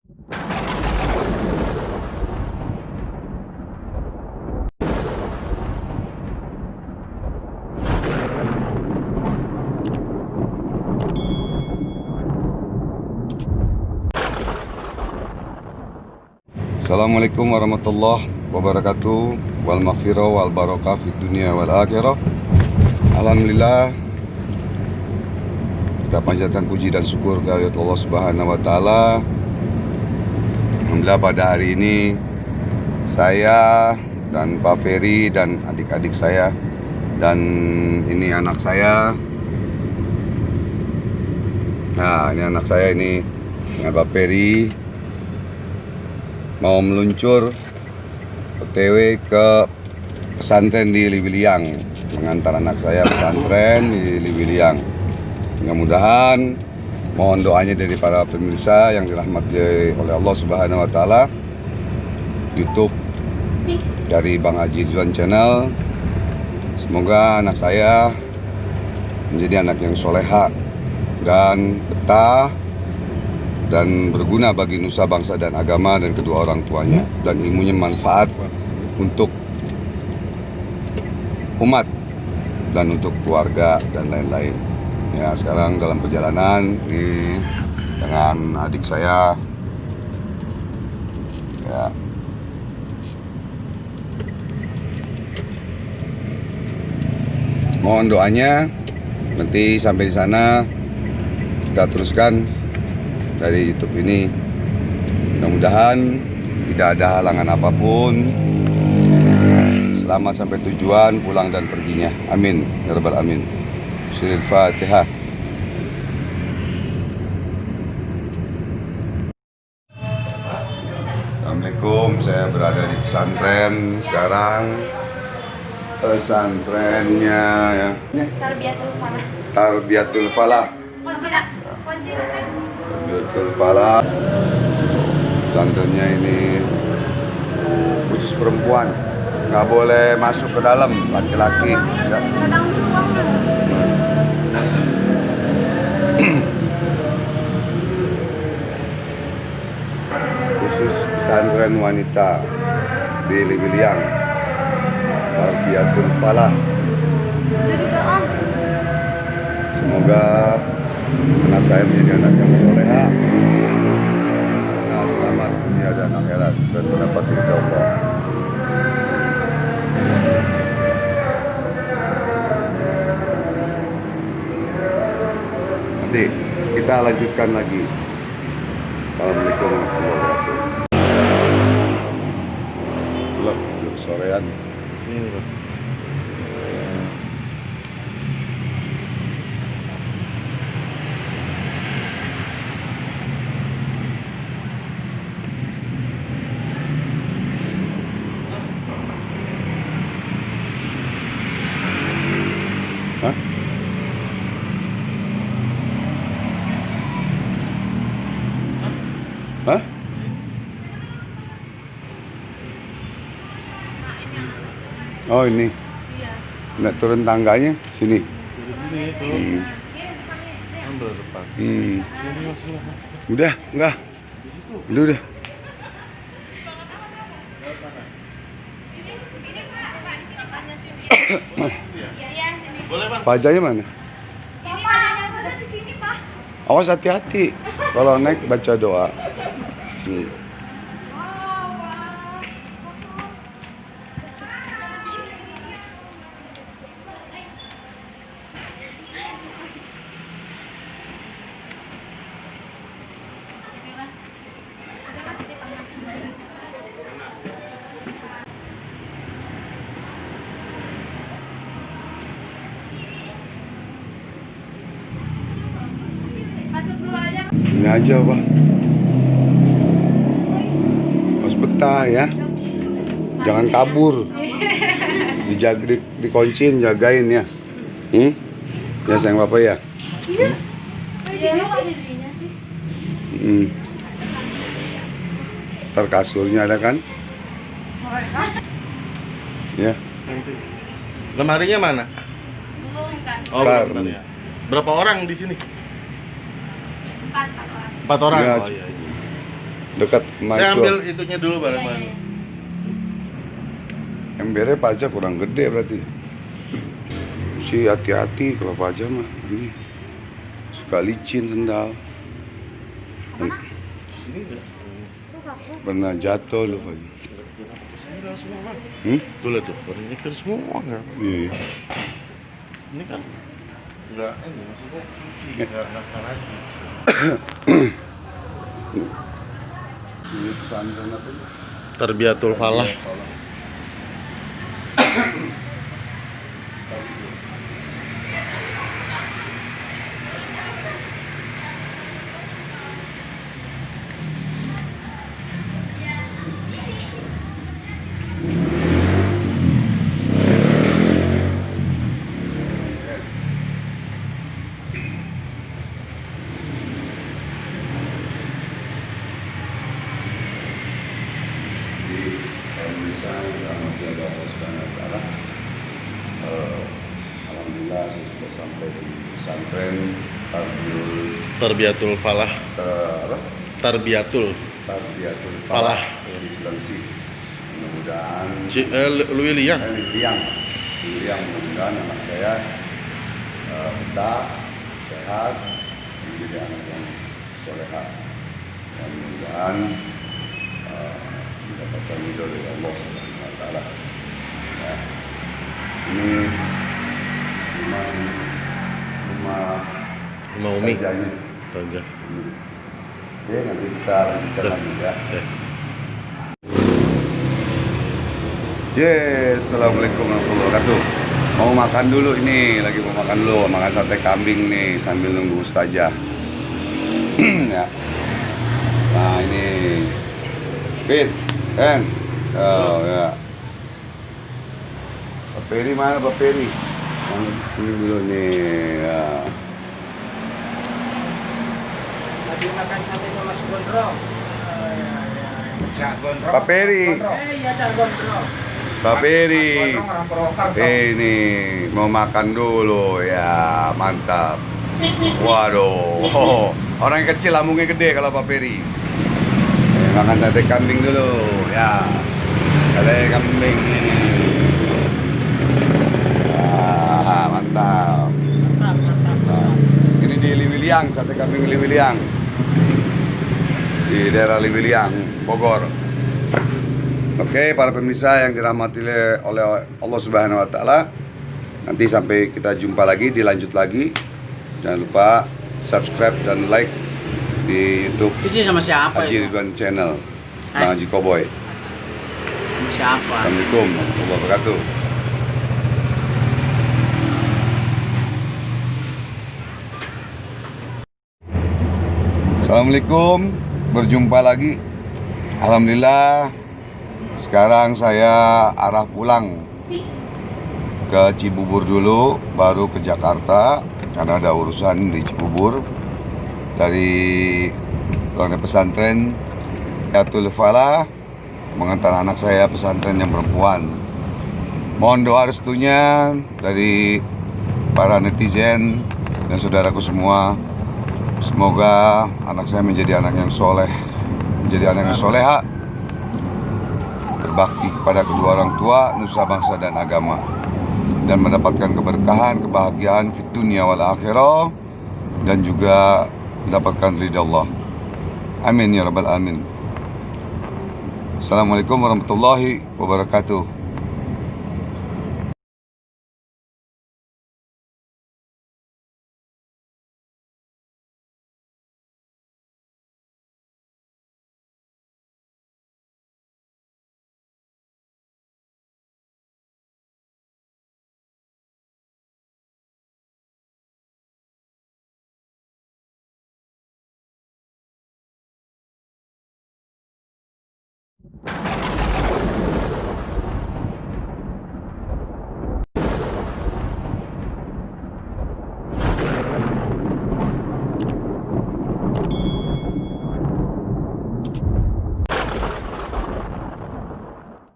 Assalamualaikum warahmatullahi wabarakatuh. Wal maghfirah wal barakah fid dunya wal akhirah. Alhamdulillah, kita panjatkan puji dan syukur kehadirat Allah Subhanahu wa taala. Alhamdulillah pada hari ini saya dan Pak Ferry dan adik-adik saya dan ini anak saya. Nah, ini anak saya ini dengan Pak Ferry mau meluncur OTW ke pesantren di Liwiliang, mengantar anak saya pesantren di Liwiliang. Mudah-mudahan mohon doanya dari para pemirsa yang dirahmati oleh Allah Subhanahu wa taala, YouTube dari Bang Haji Ridwan Channel. Semoga anak saya menjadi anak yang soleha dan betah dan berguna bagi nusa, bangsa, dan agama, dan kedua orang tuanya, dan ilmunya manfaat untuk umat dan untuk keluarga dan lain-lain. Ya, sekarang dalam perjalanan ini dengan adik saya. Ya. Mohon doanya, nanti sampai di sana kita teruskan dari YouTube ini. Mudah-mudahan tidak ada halangan apapun. Selamat sampai tujuan, pulang dan perginya. Amin ya rabbal alamin. Surah Al-Fatihah. Assalamualaikum, saya berada di pesantren sekarang. Pesantrennya ya, Tarbiyatul Falah. Tarbiyatul Falah. Pesantrennya ini khusus perempuan, nggak boleh masuk ke dalam laki-laki. Khusus pesantren wanita di Liwiliang, Tarbiyatul Falah. Semoga anak saya menjadi anak yang soleha, selamat dunia dan akhirat, dan mendapat ridha Allah. Nanti kita lanjutkan lagi. Assalamualaikum warahmatullahi wabarakatuh. Belum sorean. Sini bro. Hah? Hah? Oh ini. Iya. Nggak turun tangganya sini. Sini tuh. Udah, enggak. Udah. Pajanya mana? Ini pajanya sudah di sini, Pak. Awas hati-hati. Kalau naik baca doa. Masuk dulu aja. Ini aja, Pak. Harus betah ya. Jangan kabur. Dijaga, dikunciin, jagain ya. Ya sayang Bapak ya. Iya. Iya, ada dirinya sih. Ntar kasurnya ada kan? Ya. Lemarinya mana? Belum kan? Oh, bentar ya. Berapa orang di sini? 4 orang. 4 orang. Ya, Oh iya. Dekat sama Saya itu. ambil itunya dulu bareng-bareng. Embernya Paja kurang gede berarti. Si hati-hati kalau Paja mah ini suka licin sendal. Sini enggak? Pernah jatuh lu Paja. Sandal semua, Bang. Tuh lihat tuh, warnanya kan semua kan. Iya. Ini kan enggak ini maksudnya cuci, enggak karajis. Ini pesantren apa? Tarbiyatul Falah. Alhamdulillah saya sudah sampai di pesantren Tarbiyatul Falah. Tarbiyatul Tarbiyatul Falah. di Cilengsi. Mudah-mudahan Luwiliang. Luwiliang, mudah-mudahan anak saya betah, sehat, menjadi anak yang soleha, dan mudah-mudahan mendapatkan ridho dari Allah Subhanahu wa Ta'ala. Ya. Ini rumah Umi. Tajanya. Saja. Oke, nanti kita lanjutkan lagi ya. Yes, assalamualaikum warahmatullahi wabarakatuh. Mau makan dulu ini, lagi mau makan dulu, makan sate kambing nih sambil nunggu ustazah. Ya. Nah ini, Fit, kan? Oh ya. Pak Peri mana Pak Peri? Yang ini dulu nih. Ya. Lagi makan sate sama Mas Gondrong. Pak Peri, Iya, Cak Gondrong. Pak Peri. Orang Purwokerto. Ini mau makan dulu ya, mantap. Waduh, orang yang kecil lambungnya gede kalau Pak Peri. Makan sate kambing dulu ya, sate kambing ini. Mantap. Mantap. Ini di Liwiliang, sate kambing Liwiliang, di daerah Liwiliang, Bogor. Oke, para pemirsa yang dirahmati oleh Allah Subhanahu wa Ta'ala, nanti sampai kita jumpa lagi, dilanjut lagi. Jangan lupa subscribe dan like di YouTube Itu sama siapa Haji itu? Ridwan Channel, Bang Haji Koboy. Sama siapa? Assalamualaikum warahmatullahi wabarakatuh. Assalamualaikum, berjumpa lagi. Alhamdulillah, sekarang saya arah pulang ke Cibubur dulu, baru ke Jakarta karena ada urusan di Cibubur. Dari keluarga pesantren Tarbiyatul Falah mengantar anak saya pesantren yang perempuan. Mohon doa restunya dari para netizen dan saudaraku semua. Semoga anak saya menjadi anak yang soleh, menjadi anak yang soleha, berbakti kepada kedua orang tua, nusa bangsa dan agama, dan mendapatkan keberkahan, kebahagiaan di dunia wal akhirah, dan juga mendapatkan ridha Allah. Amin ya rabbal alamin. Assalamualaikum warahmatullahi wabarakatuh.